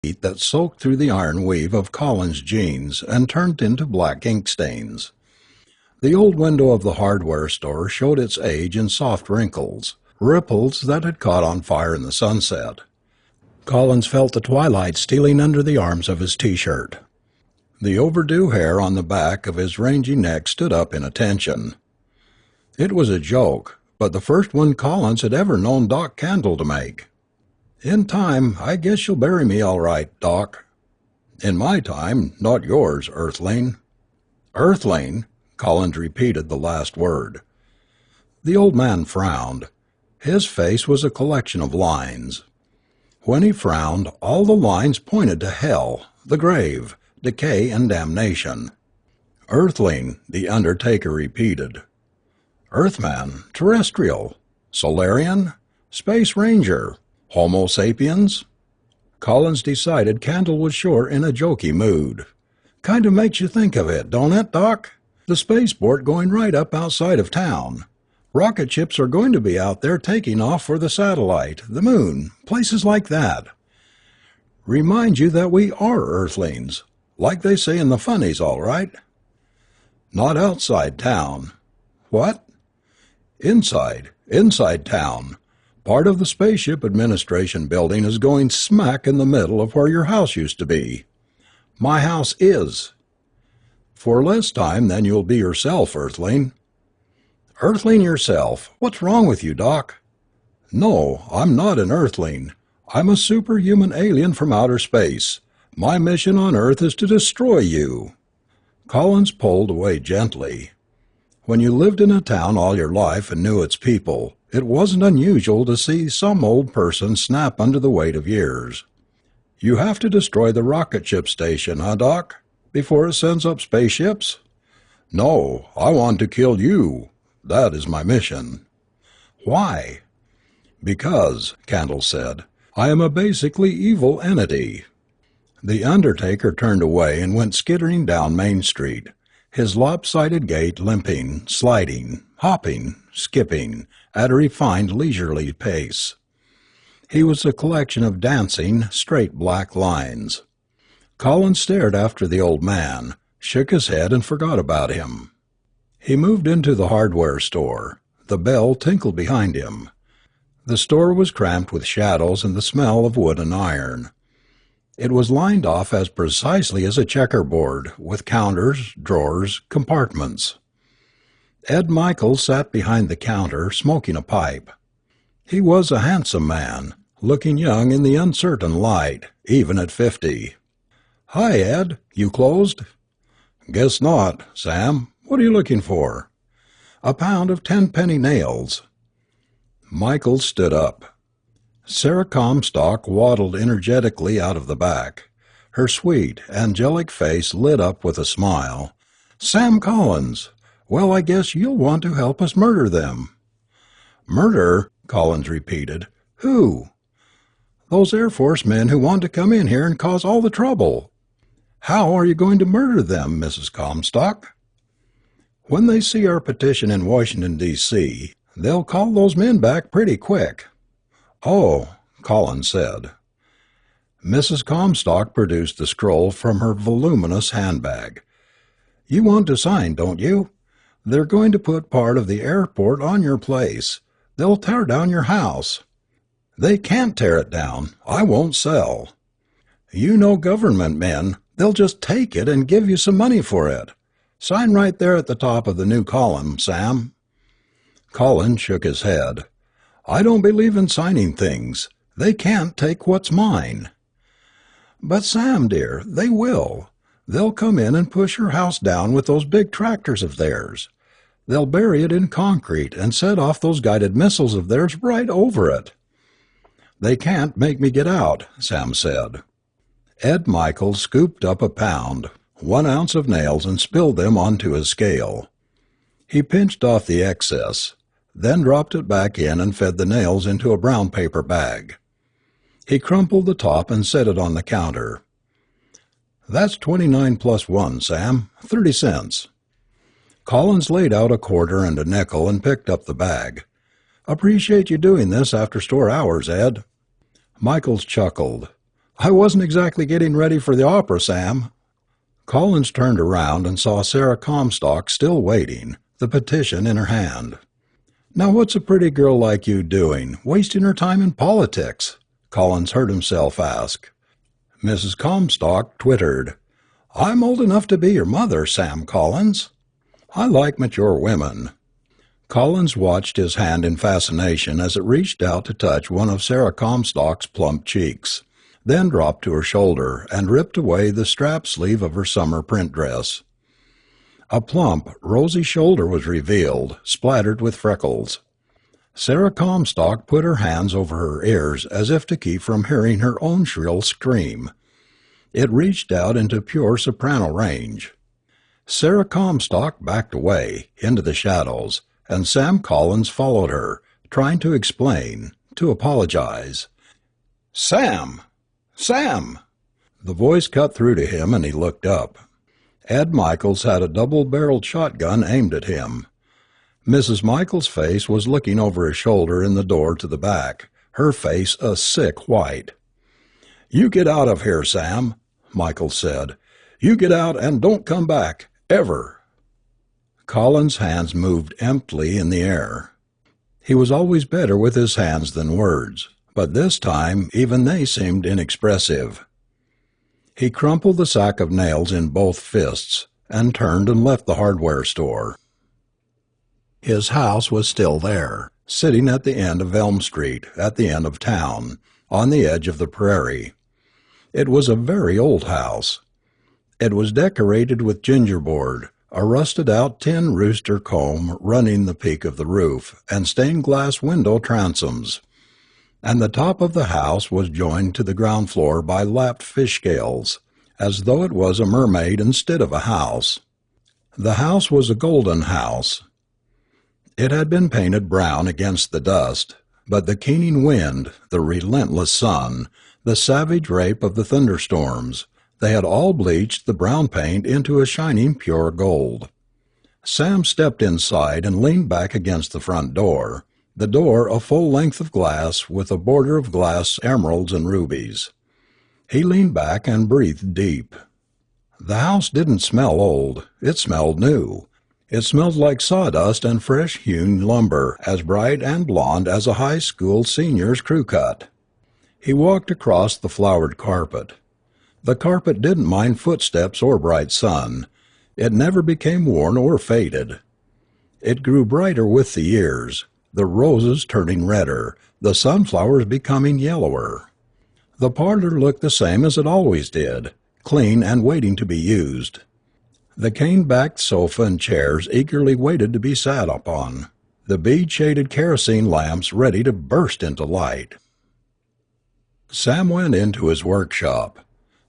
heat that soaked through the iron weave of Colin's jeans and turned into black ink stains. The old window of the hardware store showed its age in soft wrinkles, ripples that had caught on fire in the sunset. Collins felt the twilight stealing under the arms of his T-shirt. The overdue hair on the back of his rangy neck stood up in attention. It was a joke, but the first one Collins had ever known Doc Candle to make. "In time, I guess you'll bury me all right, Doc." "In my time, not yours, Earthling." "Earthling?" Collins repeated the last word. The old man frowned. His face was a collection of lines. When he frowned, all the lines pointed to hell, the grave, decay, and damnation. "Earthling," the undertaker repeated. "Earthman, terrestrial, Solarian, Space Ranger, Homo sapiens?" Collins decided Candle was sure in a jokey mood. "Kind of makes you think of it, don't it, Doc? The spaceport going right up outside of town. Rocket ships are going to be out there taking off for the satellite, the moon, places like that. Remind you that we are Earthlings, like they say in the funnies, all right." "Not outside town." "What?" Inside town. Part of the Spaceship Administration building is going smack in the middle of where your house used to be." "My house is." "For less time than you'll be yourself, Earthling." "Earthling yourself? What's wrong with you, Doc?" "No, I'm not an Earthling. I'm a superhuman alien from outer space. My mission on Earth is to destroy you." Collins pulled away gently. When you lived in a town all your life and knew its people, it wasn't unusual to see some old person snap under the weight of years. "You have to destroy the rocket ship station, huh, Doc? Before it sends up spaceships?" "No, I want to kill you. That is my mission." "Why?" "Because," Candle said, "I am a basically evil entity." The undertaker turned away and went skittering down Main Street, his lopsided gait limping, sliding, hopping, skipping, at a refined leisurely pace. He was a collection of dancing, straight black lines. Collins stared after the old man, shook his head and forgot about him. He moved into the hardware store. The bell tinkled behind him. The store was cramped with shadows and the smell of wood and iron. It was lined off as precisely as a checkerboard, with counters, drawers, compartments. Ed Michaels sat behind the counter, smoking a pipe. He was a handsome man, looking young in the uncertain light, even at 50. "Hi, Ed. You closed?" "Guess not. Sam, what are you looking for?" "A pound of 10-penny nails." Michaels stood up. Sarah Comstock waddled energetically out of the back. Her sweet, angelic face lit up with a smile. "Sam Collins! Well, I guess you'll want to help us murder them." "Murder?" Collins repeated. "Who?" "Those Air Force men who want to come in here and cause all the trouble." "How are you going to murder them, Mrs. Comstock?" "When they see our petition in Washington, D.C., they'll call those men back pretty quick." "Oh," Collins said. Mrs. Comstock produced the scroll from her voluminous handbag. "You want to sign, don't you? They're going to put part of the airport on your place. They'll tear down your house." "They can't tear it down. I won't sell." "You know government men. They'll just take it and give you some money for it. Sign right there at the top of the new column, Sam." Collins shook his head. "I don't believe in signing things. They can't take what's mine." "But Sam, dear, they will. They'll come in and push your house down with those big tractors of theirs. They'll bury it in concrete and set off those guided missiles of theirs right over it." "They can't make me get out," Sam said. Ed Michaels scooped up a pound, 1 ounce of nails and spilled them onto his scale. He pinched off the excess, then dropped it back in and fed the nails into a brown paper bag. He crumpled the top and set it on the counter. "That's 29 plus 1, Sam. 30 cents. Collins laid out a quarter and a nickel and picked up the bag. "Appreciate you doing this after store hours, Ed." Michaels chuckled. I wasn't exactly getting ready for the opera, Sam. Collins turned around and saw Sarah Comstock still waiting, the petition in her hand. Now what's a pretty girl like you doing, wasting her time in politics? Collins heard himself ask. Mrs. Comstock twittered. I'm old enough to be your mother, Sam Collins. I like mature women. Collins watched his hand in fascination as it reached out to touch one of Sarah Comstock's plump cheeks, then dropped to her shoulder and ripped away the strap sleeve of her summer print dress. A plump, rosy shoulder was revealed, splattered with freckles. Sarah Comstock put her hands over her ears as if to keep from hearing her own shrill scream. It reached out into pure soprano range. Sarah Comstock backed away, into the shadows, and Sam Collins followed her, trying to explain, to apologize. Sam! Sam! The voice cut through to him and he looked up. Ed Michaels had a double-barreled shotgun aimed at him. Mrs. Michaels' face was looking over his shoulder in the door to the back, her face a sick white. You get out of here, Sam, Michaels said. You get out and don't come back, ever. Collins' hands moved emptily in the air. He was always better with his hands than words, but this time even they seemed inexpressive. He crumpled the sack of nails in both fists and turned and left the hardware store. His house was still there, sitting at the end of Elm Street, at the end of town, on the edge of the prairie. It was a very old house. It was decorated with gingerboard, a rusted-out tin rooster comb running the peak of the roof, and stained-glass window transoms. And the top of the house was joined to the ground floor by lapped fish scales, as though it was a mermaid instead of a house. The house was a golden house. It had been painted brown against the dust, but the keening wind, the relentless sun, the savage rape of the thunderstorms, they had all bleached the brown paint into a shining pure gold. Sam stepped inside and leaned back against the front door, the door a full length of glass with a border of glass emeralds and rubies. He leaned back and breathed deep. The house didn't smell old, it smelled new. It smelled like sawdust and fresh-hewn lumber, as bright and blonde as a high school senior's crew cut. He walked across the flowered carpet. The carpet didn't mind footsteps or bright sun. It never became worn or faded. It grew brighter with the years, the roses turning redder, the sunflowers becoming yellower. The parlor looked the same as it always did, clean and waiting to be used. The cane-backed sofa and chairs eagerly waited to be sat upon, the bead-shaded kerosene lamps ready to burst into light. Sam went into his workshop.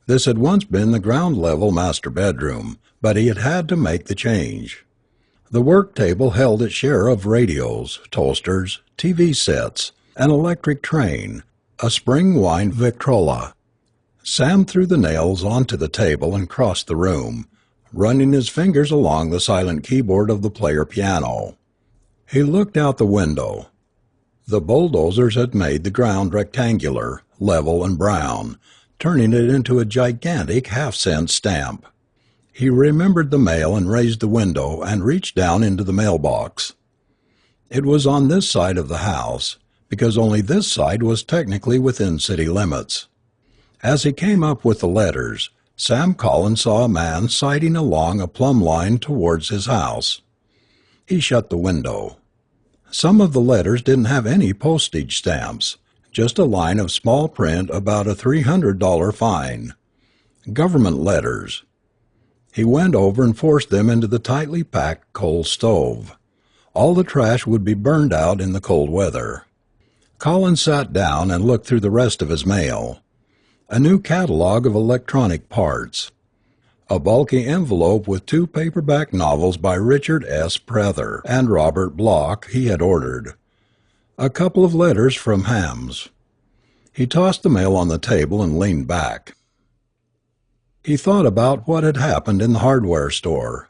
This had once been the ground-level master bedroom, but he had had to make the change. The work table held its share of radios, toasters, TV sets, an electric train, a spring-wind Victrola. Sam threw the nails onto the table and crossed the room, running his fingers along the silent keyboard of the player piano. He looked out the window. The bulldozers had made the ground rectangular, level and brown, turning it into a gigantic half-cent stamp. He remembered the mail and raised the window and reached down into the mailbox. It was on this side of the house, because only this side was technically within city limits. As he came up with the letters, Sam Collins saw a man sidling along a plumb line towards his house. He shut the window. Some of the letters didn't have any postage stamps, just a line of small print about a $300 fine. Government letters. He went over and forced them into the tightly packed coal stove. All the trash would be burned out in the cold weather. Collins sat down and looked through the rest of his mail. A new catalog of electronic parts. A bulky envelope with 2 paperback novels by Richard S. Prather and Robert Bloch he had ordered. A couple of letters from Hams. He tossed the mail on the table and leaned back. He thought about what had happened in the hardware store.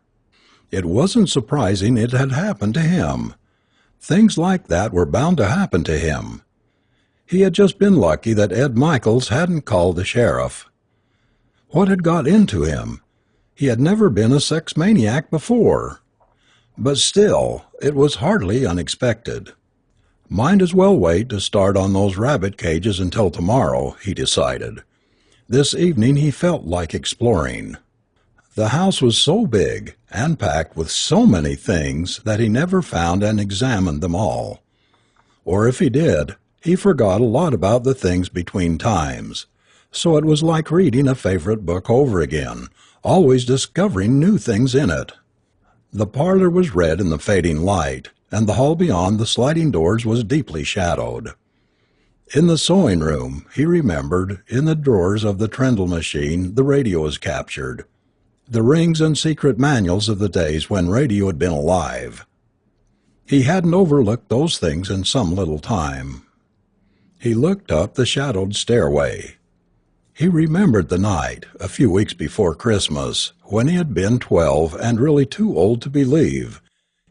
It wasn't surprising it had happened to him. Things like that were bound to happen to him. He had just been lucky that Ed Michaels hadn't called the sheriff. What had got into him? He had never been a sex maniac before. But still, it was hardly unexpected. Might as well wait to start on those rabbit cages until tomorrow, he decided. This evening he felt like exploring. The house was so big, and packed with so many things, that he never found and examined them all. Or if he did, he forgot a lot about the things between times. So it was like reading a favorite book over again, always discovering new things in it. The parlor was red in the fading light, and the hall beyond the sliding doors was deeply shadowed. In the sewing room, he remembered, in the drawers of the Trendle machine, the radio was captured. The rings and secret manuals of the days when radio had been alive. He hadn't overlooked those things in some little time. He looked up the shadowed stairway. He remembered the night, a few weeks before Christmas, when he had been 12 and really too old to believe.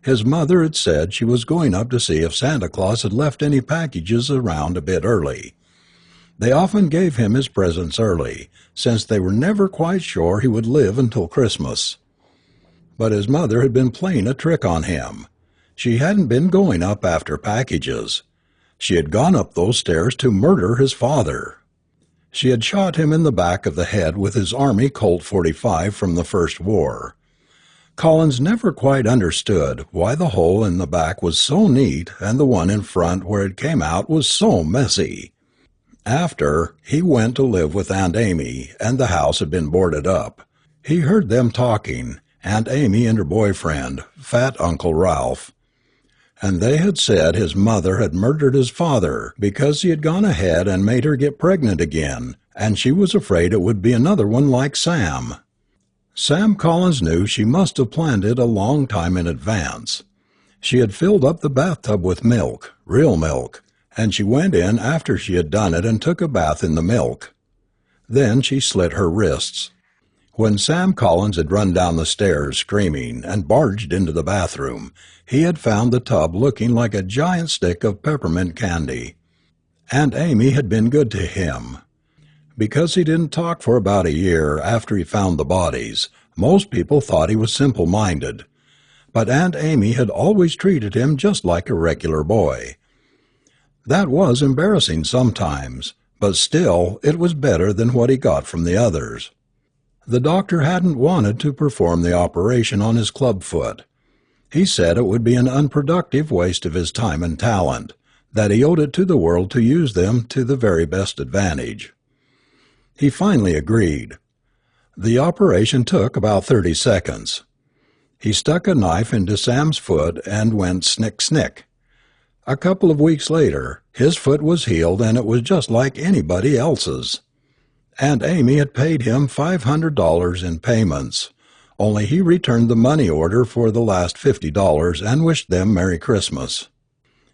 His mother had said she was going up to see if Santa Claus had left any packages around a bit early. They often gave him his presents early, since they were never quite sure he would live until Christmas. But his mother had been playing a trick on him. She hadn't been going up after packages. She had gone up those stairs to murder his father. She had shot him in the back of the head with his Army Colt .45 from the First War. Collins never quite understood why the hole in the back was so neat and the one in front where it came out was so messy. After he went to live with Aunt Amy and the house had been boarded up, he heard them talking, Aunt Amy and her boyfriend, fat Uncle Ralph. And they had said his mother had murdered his father because he had gone ahead and made her get pregnant again, and she was afraid it would be another one like Sam. Sam Collins knew she must have planned it a long time in advance. She had filled up the bathtub with milk, real milk, and she went in after she had done it and took a bath in the milk. Then she slit her wrists. When Sam Collins had run down the stairs screaming and barged into the bathroom, he had found the tub looking like a giant stick of peppermint candy. Aunt Amy had been good to him. Because he didn't talk for about a year after he found the bodies, most people thought he was simple-minded. But Aunt Amy had always treated him just like a regular boy. That was embarrassing sometimes, but still it was better than what he got from the others. The doctor hadn't wanted to perform the operation on his clubfoot. He said it would be an unproductive waste of his time and talent, that he owed it to the world to use them to the very best advantage. He finally agreed. The operation took about 30 seconds. He stuck a knife into Sam's foot and went snick-snick. A couple of weeks later, his foot was healed and it was just like anybody else's. Aunt Amy had paid him $500 in payments, only he returned the money order for the last $50 and wished them Merry Christmas.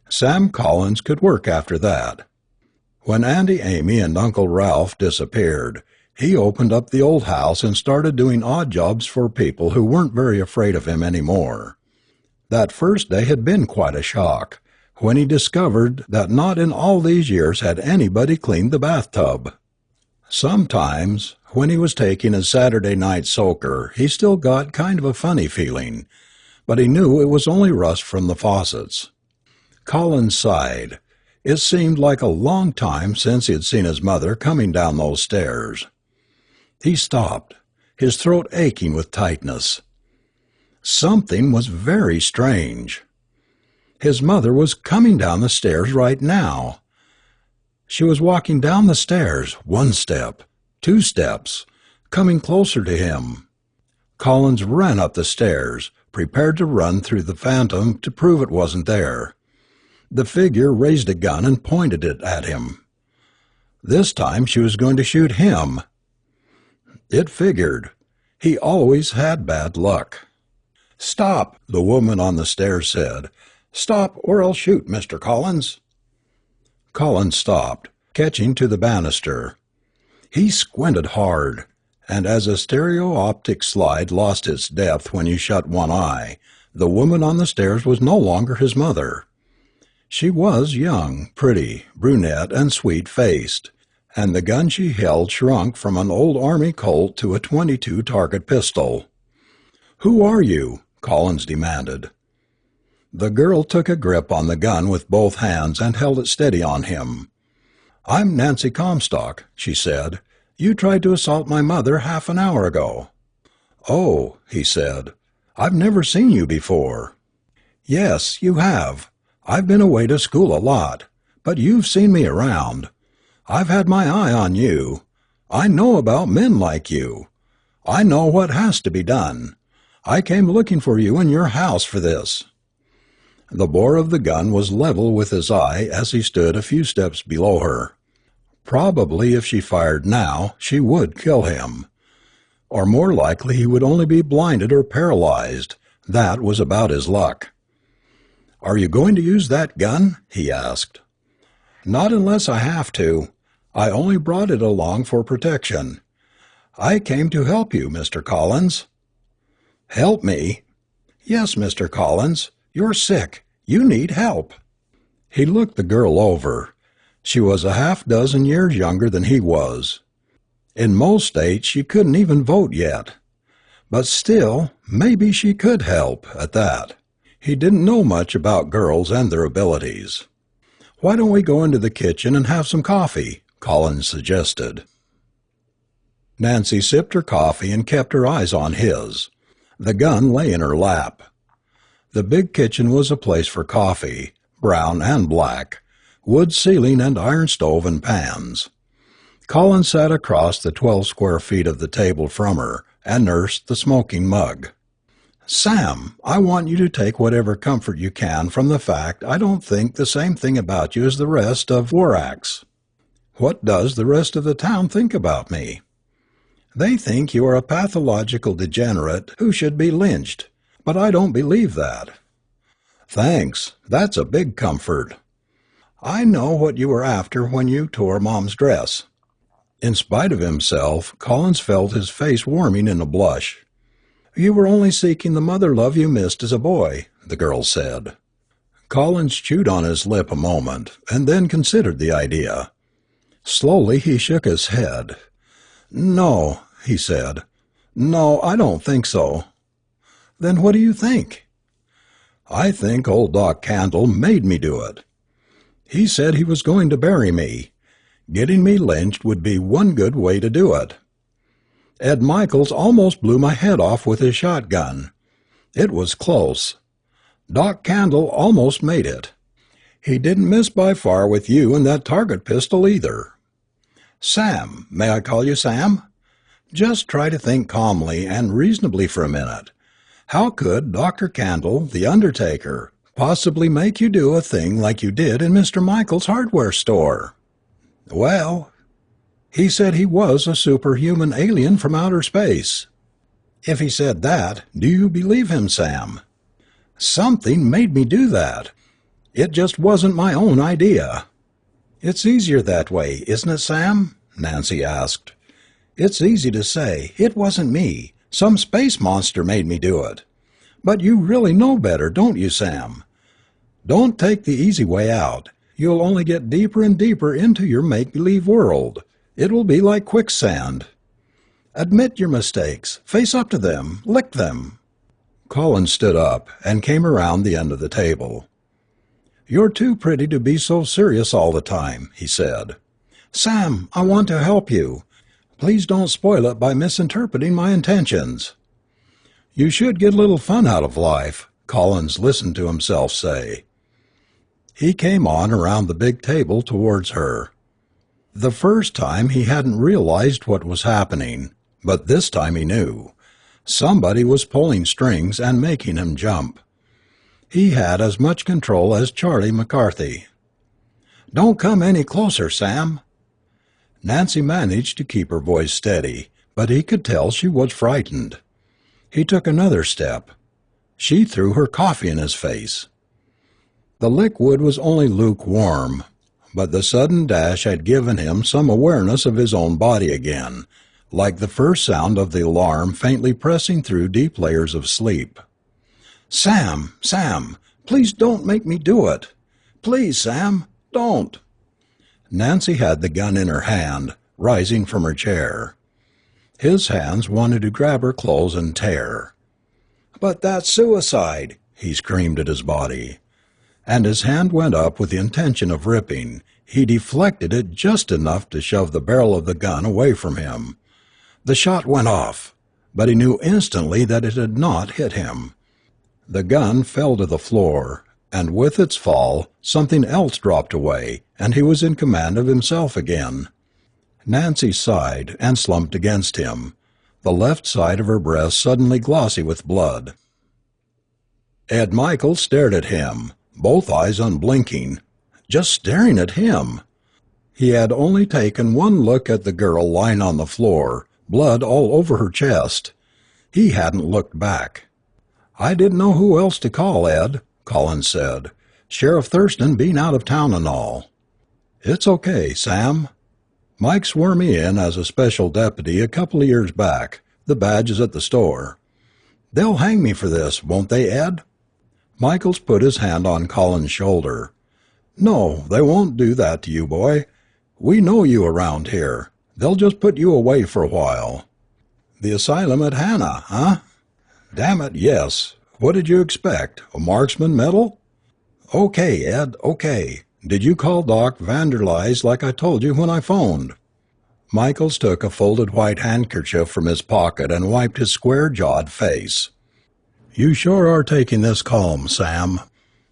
Sam Collins could work after that. When Auntie Amy and Uncle Ralph disappeared, he opened up the old house and started doing odd jobs for people who weren't very afraid of him anymore. That first day had been quite a shock, when he discovered that not in all these years had anybody cleaned the bathtub. Sometimes, when he was taking his Saturday night soaker, he still got kind of a funny feeling, but he knew it was only rust from the faucets. Collins sighed. It seemed like a long time since he had seen his mother coming down those stairs. He stopped, his throat aching with tightness. Something was very strange. His mother was coming down the stairs right now. She was walking down the stairs, 1 step, 2 steps, coming closer to him. Collins ran up the stairs, prepared to run through the phantom to prove it wasn't there. The figure raised a gun and pointed it at him. This time she was going to shoot him. It figured. He always had bad luck. "Stop," the woman on the stairs said. "Stop, or I'll shoot, Mr. Collins." Collins stopped, catching to the banister. He squinted hard, and as a stereoptic slide lost its depth when you shut one eye, the woman on the stairs was no longer his mother. She was young, pretty, brunette, and sweet-faced, and the gun she held shrunk from an old army Colt to a .22 target pistol. "Who are you?" Collins demanded. The girl took a grip on the gun with both hands and held it steady on him. "I'm Nancy Comstock," she said. "You tried to assault my mother half an hour ago." "Oh," he said. "I've never seen you before." "Yes, you have. I've been away to school a lot. But you've seen me around. I've had my eye on you. I know about men like you. I know what has to be done. I came looking for you in your house for this." The bore of the gun was level with his eye as he stood a few steps below her. Probably if she fired now, she would kill him. Or more likely he would only be blinded or paralyzed. That was about his luck. "Are you going to use that gun?" he asked. "Not unless I have to. I only brought it along for protection. I came to help you, Mr. Collins." "Help me?" "Yes, Mr. Collins. You're sick. You need help." He looked the girl over. She was a half-dozen years younger than he was. In most states she couldn't even vote yet. But still, maybe she could help, at that. He didn't know much about girls and their abilities. "Why don't we go into the kitchen and have some coffee?" Collins suggested. Nancy sipped her coffee and kept her eyes on his. The gun lay in her lap. The big kitchen was a place for coffee, brown and black, wood ceiling and iron stove and pans. Collins sat across the 12 square feet of the table from her and nursed the smoking mug. "Sam, I want you to take whatever comfort you can from the fact I don't think the same thing about you as the rest of Warax." "What does the rest of the town think about me?" "They think you are a pathological degenerate who should be lynched. But I don't believe that." "Thanks. That's a big comfort." "I know what you were after when you tore Mom's dress." In spite of himself, Collins felt his face warming in a blush. "You were only seeking the mother love you missed as a boy," the girl said. Collins chewed on his lip a moment, and then considered the idea. Slowly he shook his head. "No," he said. "No, I don't think so." "Then what do you think?" "I think old Doc Candle made me do it. He said he was going to bury me. Getting me lynched would be one good way to do it. Ed Michaels almost blew my head off with his shotgun. It was close. Doc Candle almost made it. He didn't miss by far with you and that target pistol either." "Sam, may I call you Sam? Just try to think calmly and reasonably for a minute. How could Dr. Candle, the undertaker, possibly make you do a thing like you did in Mr. Michael's hardware store?" "Well, he said he was a superhuman alien from outer space." "If he said that, do you believe him, Sam?" "Something made me do that. It just wasn't my own idea." "It's easier that way, isn't it, Sam?" Nancy asked. "It's easy to say, 'It wasn't me. Some space monster made me do it.' But you really know better, don't you, Sam? Don't take the easy way out. You'll only get deeper and deeper into your make-believe world. It will be like quicksand. Admit your mistakes. Face up to them. Lick them." Collins stood up and came around the end of the table. "You're too pretty to be so serious all the time," he said. "Sam, I want to help you. Please don't spoil it by misinterpreting my intentions." "You should get a little fun out of life," Collins listened to himself say. He came on around the big table towards her. The first time he hadn't realized what was happening, but this time he knew. Somebody was pulling strings and making him jump. He had as much control as Charlie McCarthy. "Don't come any closer, Sam." Nancy managed to keep her voice steady, but he could tell she was frightened. He took another step. She threw her coffee in his face. The liquid was only lukewarm, but the sudden dash had given him some awareness of his own body again, like the first sound of the alarm faintly pressing through deep layers of sleep. "Sam, Sam, please don't make me do it. Please, Sam, don't." Nancy had the gun in her hand, rising from her chair. His hands wanted to grab her clothes and tear. "But that's suicide," he screamed at his body. And his hand went up with the intention of ripping. He deflected it just enough to shove the barrel of the gun away from him. The shot went off, but he knew instantly that it had not hit him. The gun fell to the floor, and with its fall, something else dropped away, and he was in command of himself again. Nancy sighed and slumped against him, the left side of her breast suddenly glossy with blood. Ed Michael stared at him, both eyes unblinking, just staring at him. He had only taken one look at the girl lying on the floor, blood all over her chest. He hadn't looked back. "I didn't know who else to call, Ed," Collins said, "Sheriff Thurston being out of town and all." "It's okay, Sam. Mike swore me in as a special deputy a couple of years back. The badge is at the store." "They'll hang me for this, won't they, Ed?" Michaels put his hand on Collins' shoulder. "No, they won't do that to you, boy. We know you around here. They'll just put you away for a while." "The asylum at Hannah, huh?" "Damn it, yes. What did you expect? A marksman medal?" "Okay, Ed, okay. Did you call Doc Vanderlys like I told you when I phoned?" Michaels took a folded white handkerchief from his pocket and wiped his square-jawed face. "You sure are taking this calm, Sam.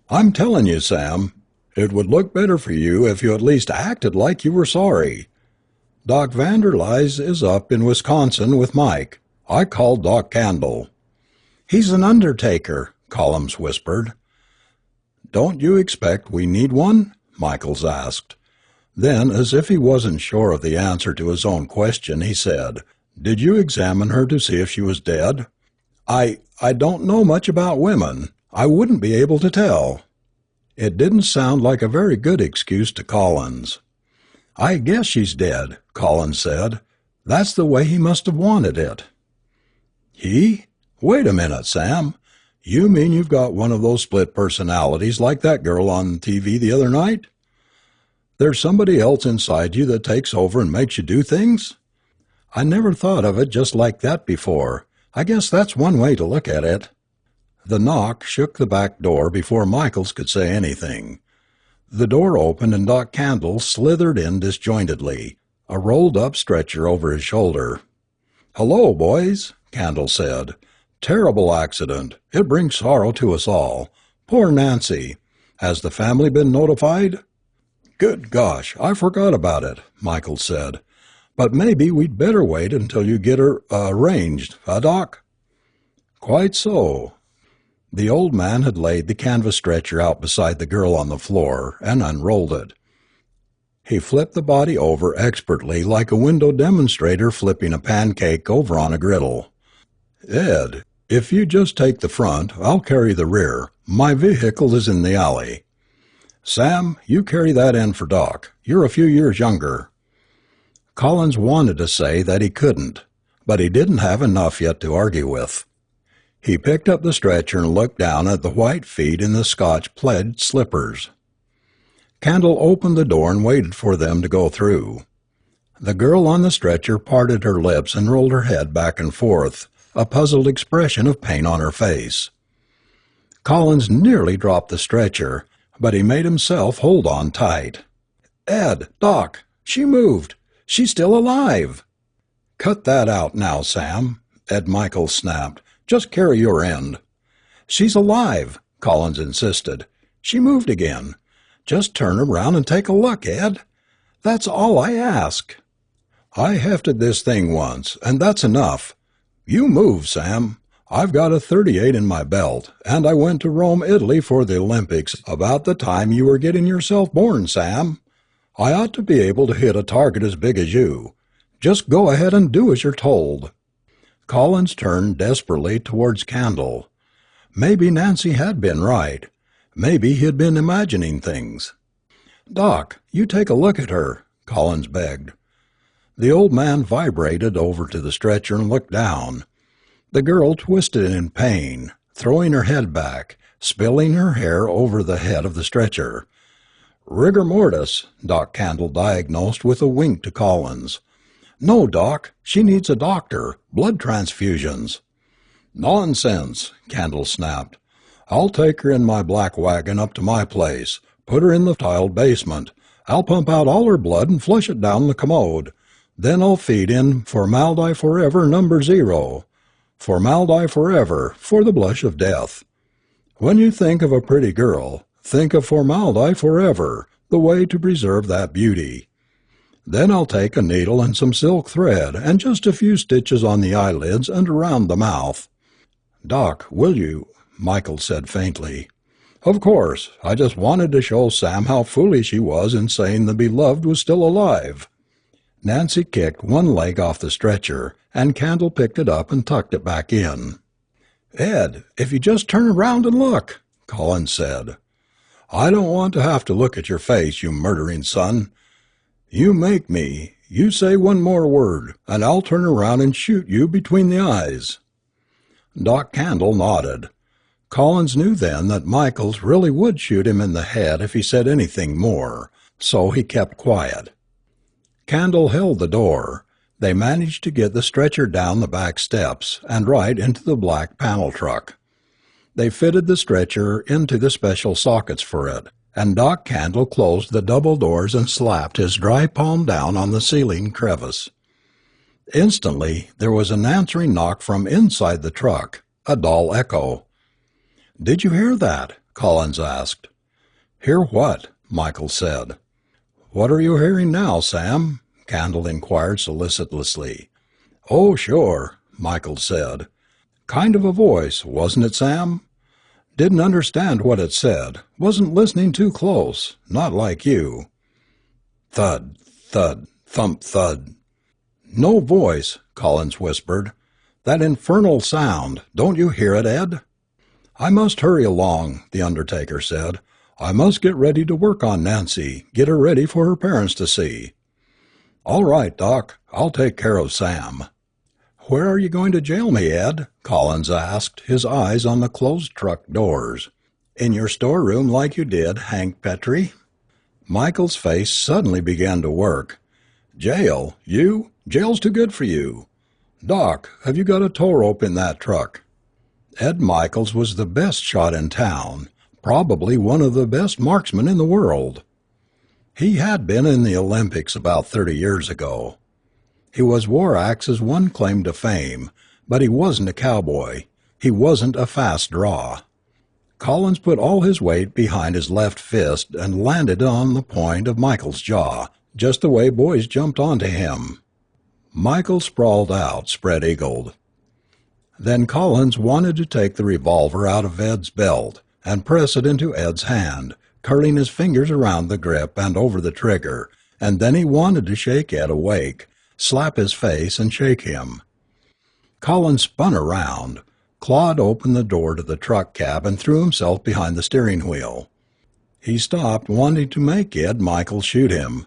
I'm telling you, Sam, it would look better for you if you at least acted like you were sorry. Doc Vanderlys is up in Wisconsin with Mike. I called Doc Candle." "He's an undertaker," Collins whispered. "Don't you expect we need one?" Michaels asked. Then, as if he wasn't sure of the answer to his own question, he said, "Did you examine her to see if she was dead?" I don't know much about women. I wouldn't be able to tell." It didn't sound like a very good excuse to Collins. "I guess she's dead," Collins said. "That's the way he must have wanted it." "He? Wait a minute, Sam. You mean you've got one of those split personalities like that girl on TV the other night? There's somebody else inside you that takes over and makes you do things? I never thought of it just like that before. I guess that's one way to look at it." The knock shook the back door before Michaels could say anything. The door opened and Doc Candle slithered in disjointedly, a rolled-up stretcher over his shoulder. "Hello, boys," Candle said. "Terrible accident. It brings sorrow to us all. Poor Nancy. Has the family been notified?" "Good gosh, I forgot about it," Michaels said. "But maybe we'd better wait until you get her arranged, Doc?" "Quite so." The old man had laid the canvas stretcher out beside the girl on the floor and unrolled it. He flipped the body over expertly like a window demonstrator flipping a pancake over on a griddle. "Ed, if you just take the front, I'll carry the rear. My vehicle is in the alley. Sam, you carry that end for Doc. You're a few years younger." Collins wanted to say that he couldn't, but he didn't have enough yet to argue with. He picked up the stretcher and looked down at the white feet in the Scotch plaid slippers. Candle opened the door and waited for them to go through. The girl on the stretcher parted her lips and rolled her head back and forth, a puzzled expression of pain on her face. Collins nearly dropped the stretcher, but he made himself hold on tight. "Ed, Doc, she moved. She's still alive." "Cut that out now, Sam," Ed Michaels snapped. "Just carry your end." "She's alive," Collins insisted. "She moved again. Just turn around and take a look, Ed. That's all I ask." "I hefted this thing once, and that's enough. You move, Sam. I've got a .38 in my belt, and I went to Rome, Italy for the Olympics about the time you were getting yourself born, Sam. I ought to be able to hit a target as big as you. Just go ahead and do as you're told." Collins turned desperately towards Candle. Maybe Nancy had been right. Maybe he had been imagining things. "Doc, you take a look at her," Collins begged. The old man vibrated over to the stretcher and looked down. The girl twisted in pain, throwing her head back, spilling her hair over the head of the stretcher. Rigor mortis, Doc Candle diagnosed with a wink to Collins. No, Doc, she needs a doctor. Blood transfusions. Nonsense, Candle snapped. I'll take her in my black wagon up to my place, put her in the tiled basement. I'll pump out all her blood and flush it down the commode. Then I'll feed in Formaldehyde Forever number 0. Formaldehyde Forever, for the blush of death. When you think of a pretty girl, think of Formaldehyde Forever, the way to preserve that beauty. Then I'll take a needle and some silk thread and just a few stitches on the eyelids and around the mouth. Doc, will you? Michael said faintly. Of course, I just wanted to show Sam how foolish he was in saying the beloved was still alive. Nancy kicked one leg off the stretcher, and Candle picked it up and tucked it back in. Ed, if you just turn around and look, Collins said. I don't want to have to look at your face, you murdering son. You make me. You say one more word, and I'll turn around and shoot you between the eyes. Doc Candle nodded. Collins knew then that Michaels really would shoot him in the head if he said anything more, so he kept quiet. Candle held the door. They managed to get the stretcher down the back steps and right into the black panel truck. They fitted the stretcher into the special sockets for it, and Doc Candle closed the double doors and slapped his dry palm down on the ceiling crevice. Instantly, there was an answering knock from inside the truck, a dull echo. "Did you hear that?" Collins asked. "Hear what?" Michael said. "What are you hearing now, Sam?" Candle inquired solicitously. "Oh, sure," Michael said. "Kind of a voice, wasn't it, Sam? Didn't understand what it said. Wasn't listening too close. Not like you." Thud, thud, thump, thud. "No voice," Collins whispered. "That infernal sound. Don't you hear it, Ed?" "I must hurry along," the undertaker said. "I must get ready to work on Nancy, get her ready for her parents to see." "All right, Doc. I'll take care of Sam." "Where are you going to jail me, Ed?" Collins asked, his eyes on the closed truck doors. "In your storeroom like you did Hank Petrie?" Michael's face suddenly began to work. "Jail? You? Jail's too good for you. Doc, have you got a tow rope in that truck?" Ed Michaels was the best shot in town, probably one of the best marksmen in the world. He had been in the Olympics about 30 years ago. He was Warax's one claim to fame, but he wasn't a cowboy. He wasn't a fast draw. Collins put all his weight behind his left fist and landed on the point of Michael's jaw, just the way boys jumped onto him. Michael sprawled out, spread-eagled. Then Collins wanted to take the revolver out of Ed's belt and press it into Ed's hand, curling his fingers around the grip and over the trigger, and then he wanted to shake Ed awake, slap his face and shake him. Collins spun around, clawed open the door to the truck cab and threw himself behind the steering wheel. He stopped wanting to make Ed Michaels shoot him.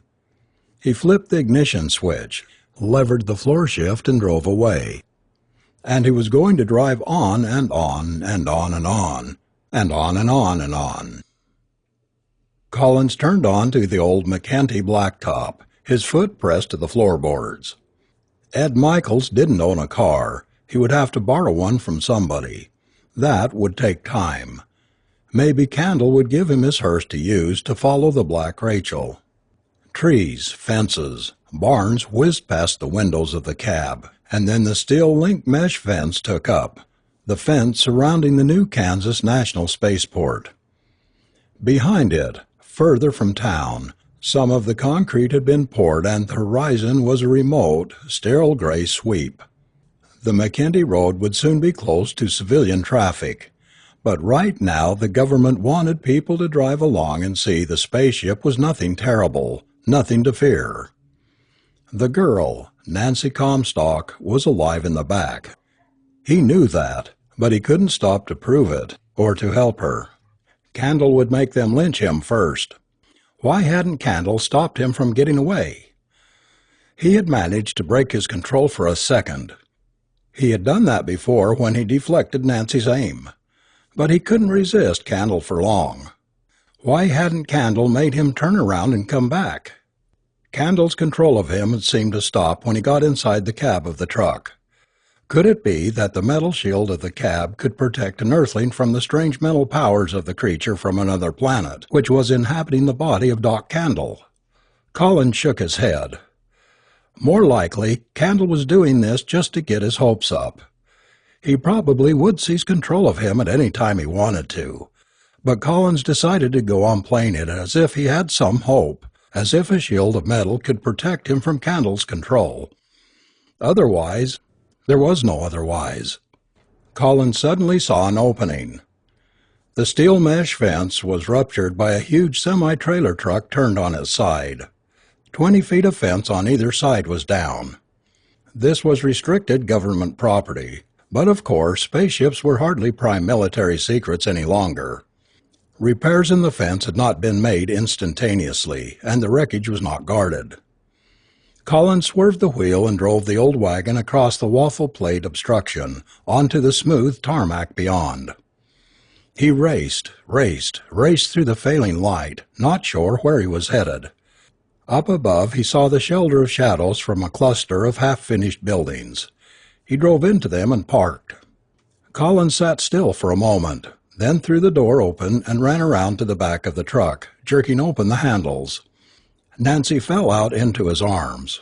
He flipped the ignition switch, levered the floor shift and drove away. And he was going to drive on and on and on and on, and on and on and on. Collins turned on to the old McKenty blacktop, his foot pressed to the floorboards. Ed Michaels didn't own a car. He would have to borrow one from somebody. That would take time. Maybe Candle would give him his hearse to use to follow the Black Rachel. Trees, fences, barns whizzed past the windows of the cab, and then the steel link mesh fence took up, the fence surrounding the new Kansas National Spaceport. Behind it, further from town, some of the concrete had been poured and the horizon was a remote, sterile gray sweep. The McKenty Road would soon be closed to civilian traffic, but right now the government wanted people to drive along and see the spaceship was nothing terrible, nothing to fear. The girl, Nancy Comstock, was alive in the back. He knew that, but he couldn't stop to prove it, or to help her. Candle would make them lynch him first. Why hadn't Candle stopped him from getting away? He had managed to break his control for a second. He had done that before when he deflected Nancy's aim. But he couldn't resist Candle for long. Why hadn't Candle made him turn around and come back? Candle's control of him had seemed to stop when he got inside the cab of the truck. Could it be that the metal shield of the cab could protect an Earthling from the strange mental powers of the creature from another planet, which was inhabiting the body of Doc Candle? Colin shook his head. More likely, Candle was doing this just to get his hopes up. He probably would seize control of him at any time he wanted to, but Collins decided to go on playing it as if he had some hope, as if a shield of metal could protect him from Candle's control. Otherwise, there was no otherwise. Collins suddenly saw an opening. The steel mesh fence was ruptured by a huge semi-trailer truck turned on its side. 20 feet of fence on either side was down. This was restricted government property, but of course spaceships were hardly prime military secrets any longer. Repairs in the fence had not been made instantaneously, and the wreckage was not guarded. Collins swerved the wheel and drove the old wagon across the waffle plate obstruction onto the smooth tarmac beyond. He raced through the failing light, not sure where he was headed. Up above he saw the shelter of shadows from a cluster of half-finished buildings. He drove into them and parked. Collins sat still for a moment, then threw the door open and ran around to the back of the truck, jerking open the handles. Nancy fell out into his arms.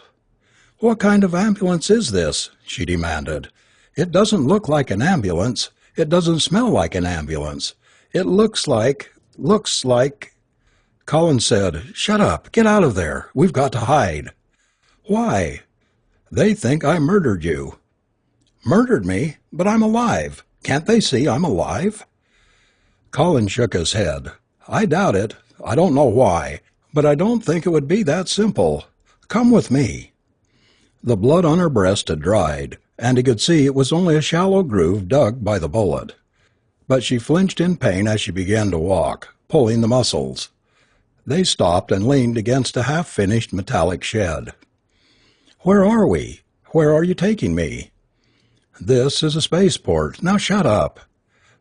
"What kind of ambulance is this?" she demanded. "It doesn't look like an ambulance. It doesn't smell like an ambulance. It looks like... Collins said, "Shut up. Get out of there. We've got to hide." "Why?" "They think I murdered you." "Murdered me? But I'm alive. Can't they see I'm alive?" Collins shook his head. "I doubt it. I don't know why, but I don't think it would be that simple. Come with me." The blood on her breast had dried, and he could see it was only a shallow groove dug by the bullet. But she flinched in pain as she began to walk, pulling the muscles. They stopped and leaned against a half-finished metallic shed. "Where are we? Where are you taking me?" "This is a spaceport. Now shut up."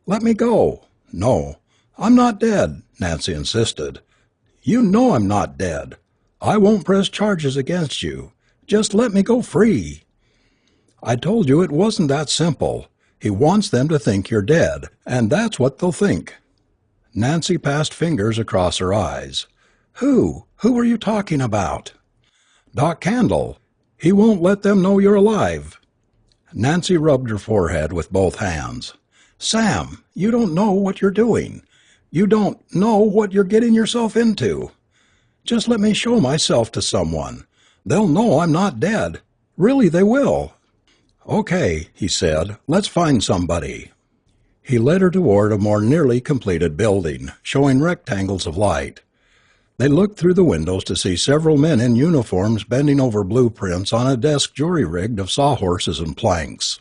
"Let me go." "No." "I'm not dead," Nancy insisted. "You know I'm not dead. I won't press charges against you. Just let me go free." "I told you it wasn't that simple. He wants them to think you're dead, and that's what they'll think." Nancy passed fingers across her eyes. Who are you talking about?" "Doc Candle. He won't let them know you're alive." Nancy rubbed her forehead with both hands. "Sam, you don't know what you're doing. You don't know what you're getting yourself into. Just let me show myself to someone. They'll know I'm not dead. Really, they will." "Okay," he said, "let's find somebody." He led her toward a more nearly completed building, showing rectangles of light. They looked through the windows to see several men in uniforms bending over blueprints on a desk jury-rigged of sawhorses and planks.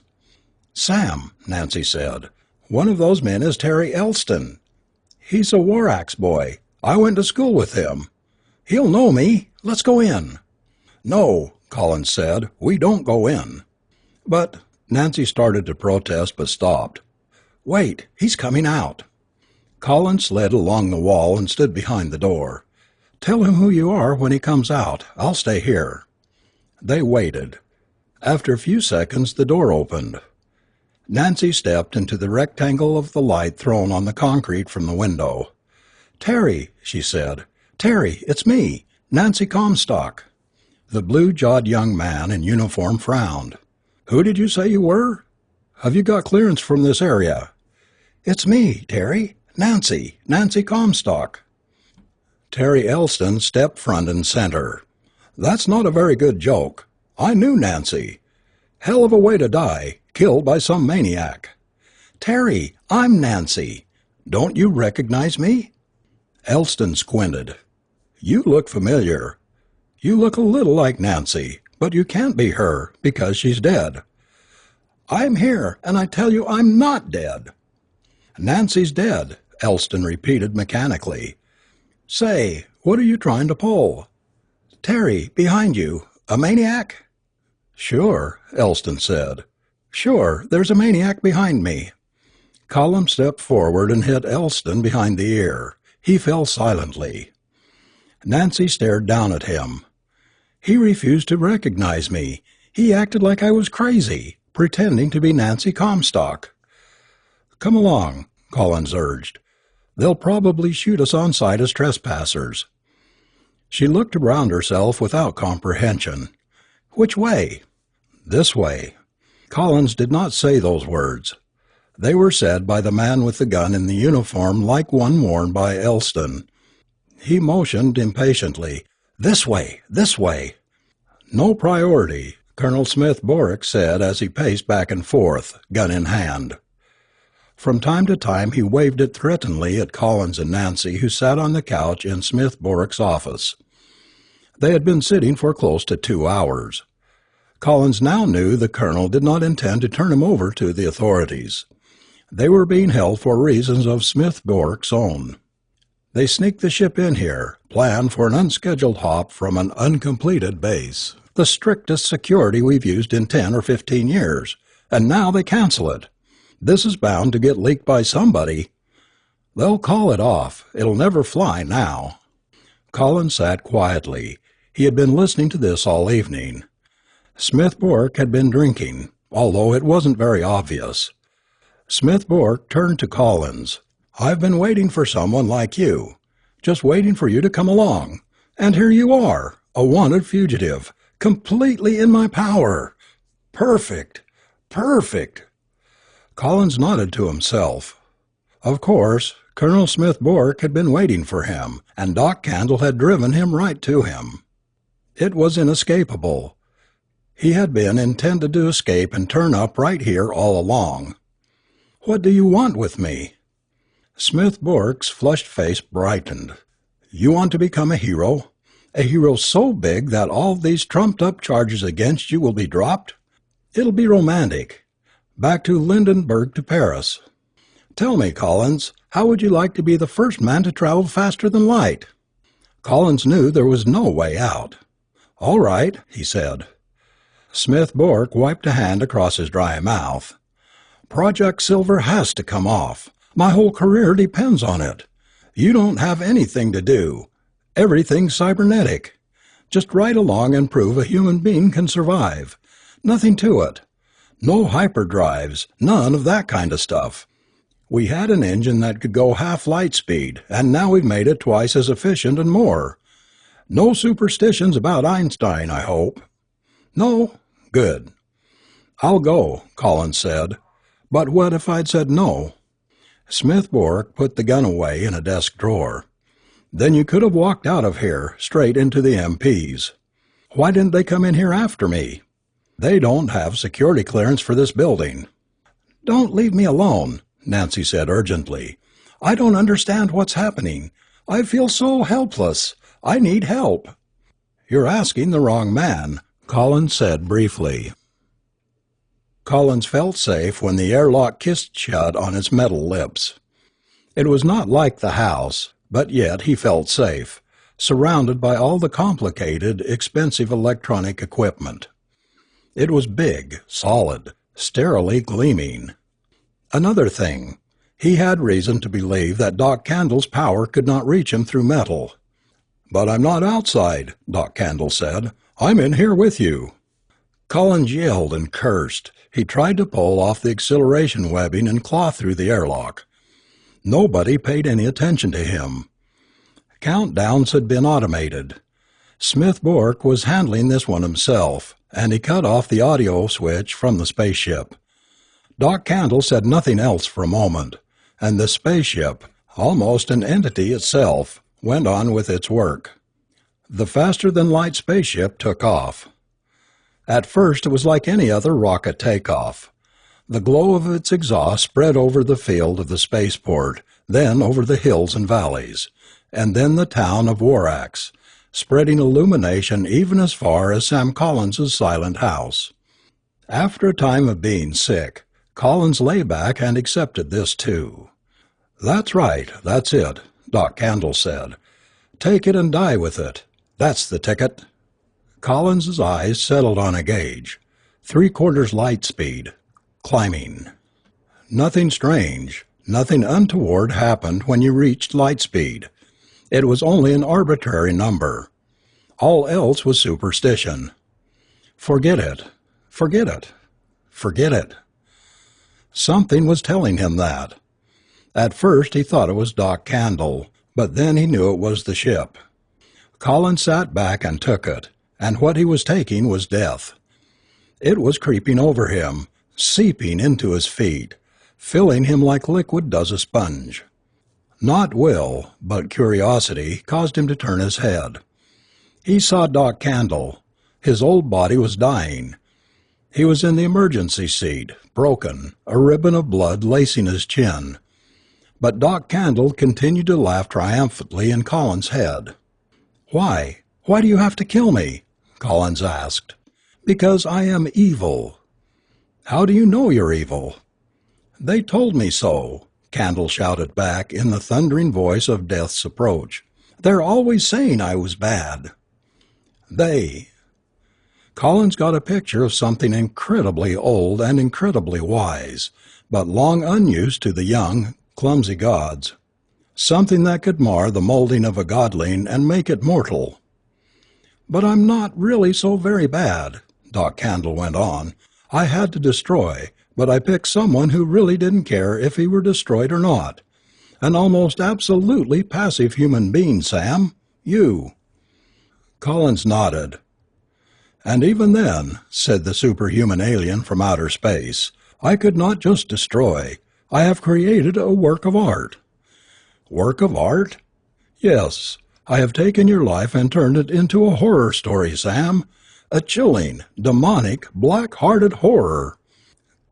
"Sam," Nancy said, "one of those men is Terry Elston. He's a War Axe boy. I went to school with him. He'll know me. Let's go in." "No," Collins said, "we don't go in." "But—" Nancy started to protest but stopped. "Wait, he's coming out." Collins slid along the wall and stood behind the door. "Tell him who you are when he comes out. I'll stay here." They waited. After a few seconds the door opened. Nancy stepped into the rectangle of the light thrown on the concrete from the window. "Terry," she said. "Terry, it's me, Nancy Comstock." The blue-jawed young man in uniform frowned. "Who did you say you were? Have you got clearance from this area?" "It's me, Terry. Nancy Comstock." Terry Elston stepped front and center. "That's not a very good joke. I knew Nancy. Hell of a way to die, killed by some maniac." "Terry, I'm Nancy. Don't you recognize me?" Elston squinted. "You look familiar. You look a little like Nancy, but you can't be her, because she's dead." "I'm here, and I tell you I'm not dead." "Nancy's dead," Elston repeated mechanically. "Say, what are you trying to pull?" "Terry, behind you. A maniac?" "Sure," Elston said. "Sure, there's a maniac behind me." Collins stepped forward and hit Elston behind the ear. He fell silently. Nancy stared down at him. He refused to recognize me. He acted like I was crazy, pretending to be Nancy Comstock. "Come along," Collins urged. "They'll probably shoot us on sight as trespassers." She looked around herself without comprehension. "Which way?" "This way." Collins did not say those words. They were said by the man with the gun in the uniform like one worn by Elston. He motioned impatiently. "This way! This way!" "No priority," Colonel Smith Borick said as he paced back and forth, gun in hand. From time to time he waved it threateningly at Collins and Nancy, who sat on the couch in Smith Borick's office. They had been sitting for close to 2 hours. Collins now knew the colonel did not intend to turn him over to the authorities. They were being held for reasons of Smith Borick's own. They sneaked the ship in here, planned for an unscheduled hop from an uncompleted base, the strictest security we've used in 10 or 15 years, and now they cancel it. This is bound to get leaked by somebody. They'll call it off. It'll never fly now. Collins sat quietly. He had been listening to this all evening. Smith Borick had been drinking, although it wasn't very obvious. Smith Borick turned to Collins. "I've been waiting for someone like you. Just waiting for you to come along. And here you are, a wanted fugitive, completely in my power. Perfect! Perfect!" Collins nodded to himself. Of course, Colonel Smith Borick had been waiting for him, and Doc Candle had driven him right to him. It was inescapable. He had been intended to escape and turn up right here all along. "What do you want with me?" Smith Borick's flushed face brightened. "You want to become a hero? A hero so big that all these trumped-up charges against you will be dropped? It'll be romantic. Back to Lindenberg to Paris. Tell me, Collins, how would you like to be the first man to travel faster than light?" Collins knew there was no way out. "All right," he said. Smith Borick wiped a hand across his dry mouth. "Project Silver has to come off. My whole career depends on it. You don't have anything to do. Everything's cybernetic. Just ride along and prove a human being can survive. Nothing to it. No hyperdrives, none of that kind of stuff. We had an engine that could go half light speed, and now we've made it twice as efficient and more. No superstitions about Einstein, I hope." "No? Good." "I'll go," Collins said. "But what if I'd said no?" Smith Borick put the gun away in a desk drawer. "Then you could have walked out of here, straight into the MPs. Why didn't they come in here after me? They don't have security clearance for this building." "Don't leave me alone," Nancy said urgently. "I don't understand what's happening. I feel so helpless. I need help." "You're asking the wrong man," Collins said briefly. Collins felt safe when the airlock kissed shut on its metal lips. It was not like the house, but yet he felt safe, surrounded by all the complicated, expensive electronic equipment. It was big, solid, sterilely gleaming. Another thing, he had reason to believe that Doc Candle's power could not reach him through metal. "But I'm not outside," Doc Candle said. "I'm in here with you." Collins yelled and cursed. He tried to pull off the acceleration webbing and claw through the airlock. Nobody paid any attention to him. Countdowns had been automated. Smith Borick was handling this one himself, and he cut off the audio switch from the spaceship. Doc Candle said nothing else for a moment, and the spaceship, almost an entity itself, went on with its work. The faster-than-light spaceship took off. At first it was like any other rocket takeoff. The glow of its exhaust spread over the field of the spaceport, then over the hills and valleys, and then the town of Warax, spreading illumination even as far as Sam Collins's silent house. After a time of being sick, Collins lay back and accepted this too. "That's right, that's it," Doc Candle said. "Take it and die with it. That's the ticket." Collins's eyes settled on a gauge. 3/4 light speed. Climbing. Nothing strange, nothing untoward happened when you reached light speed. It was only an arbitrary number. All else was superstition. Forget it. Forget it. Forget it. Something was telling him that. At first he thought it was Doc Candle, but then he knew it was the ship. Collins sat back and took it, and what he was taking was death. It was creeping over him, seeping into his feet, filling him like liquid does a sponge. Not will, but curiosity caused him to turn his head. He saw Doc Candle. His old body was dying. He was in the emergency seat, broken, a ribbon of blood lacing his chin. But Doc Candle continued to laugh triumphantly in Collins' head. "Why? Why do you have to kill me?" Collins asked. "Because I am evil." "How do you know you're evil?" "They told me so," Candle shouted back in the thundering voice of death's approach. "They're always saying I was bad." They. Collins got a picture of something incredibly old and incredibly wise, but long unused to the young, clumsy gods. Something that could mar the molding of a godling and make it mortal. "But I'm not really so very bad," Doc Candle went on. "I had to destroy, but I picked someone who really didn't care if he were destroyed or not. An almost absolutely passive human being, Sam. You." Collins nodded. "And even then," said the superhuman alien from outer space, "I could not just destroy. I have created a work of art." "Work of art?" "Yes. I have taken your life and turned it into a horror story, Sam. A chilling, demonic, black-hearted horror."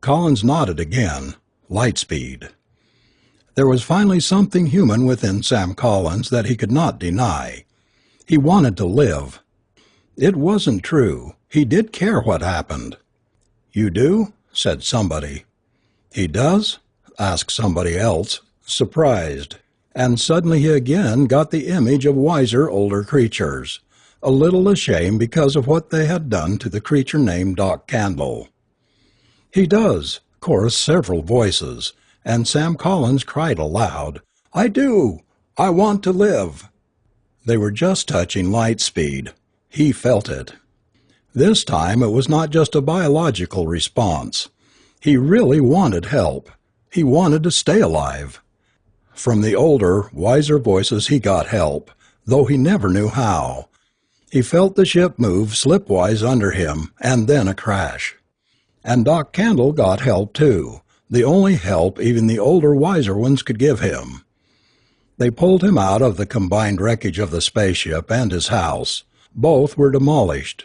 Collins nodded again. Lightspeed. There was finally something human within Sam Collins that he could not deny. He wanted to live. It wasn't true. He did care what happened. "You do?" said somebody. "He does?" asked somebody else, surprised. And suddenly he again got the image of wiser, older creatures, a little ashamed because of what they had done to the creature named Doc Candle. "He does," chorused several voices, and Sam Collins cried aloud, "I do! I want to live!" They were just touching light speed. He felt it. This time it was not just a biological response. He really wanted help. He wanted to stay alive. From the older, wiser voices he got help, though he never knew how. He felt the ship move slipwise under him, and then a crash. And Doc Candle got help too, the only help even the older, wiser ones could give him. They pulled him out of the combined wreckage of the spaceship and his house. Both were demolished.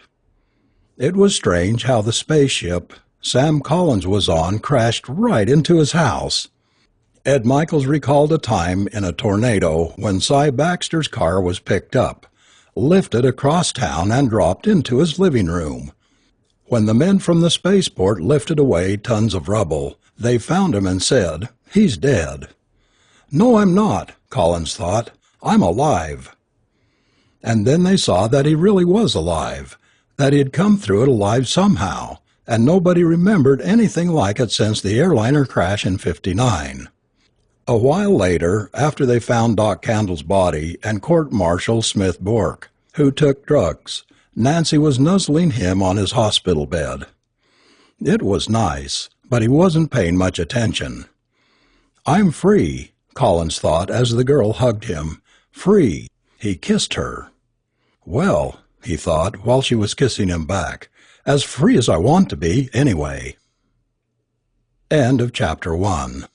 It was strange how the spaceship Sam Collins was on crashed right into his house. Ed Michaels recalled a time in a tornado when Cy Baxter's car was picked up, lifted across town and dropped into his living room. When the men from the spaceport lifted away tons of rubble, they found him and said, "He's dead." "No, I'm not," Collins thought. "I'm alive." And then they saw that he really was alive, that he had come through it alive somehow, and nobody remembered anything like it since the airliner crash in '59. A while later, after they found Doc Candle's body and Court-Martial Smith Bourke, who took drugs, Nancy was nuzzling him on his hospital bed. It was nice, but he wasn't paying much attention. "I'm free," Collins thought as the girl hugged him. "Free." He kissed her. "Well," he thought while she was kissing him back, "as free as I want to be, anyway." End of Chapter 1.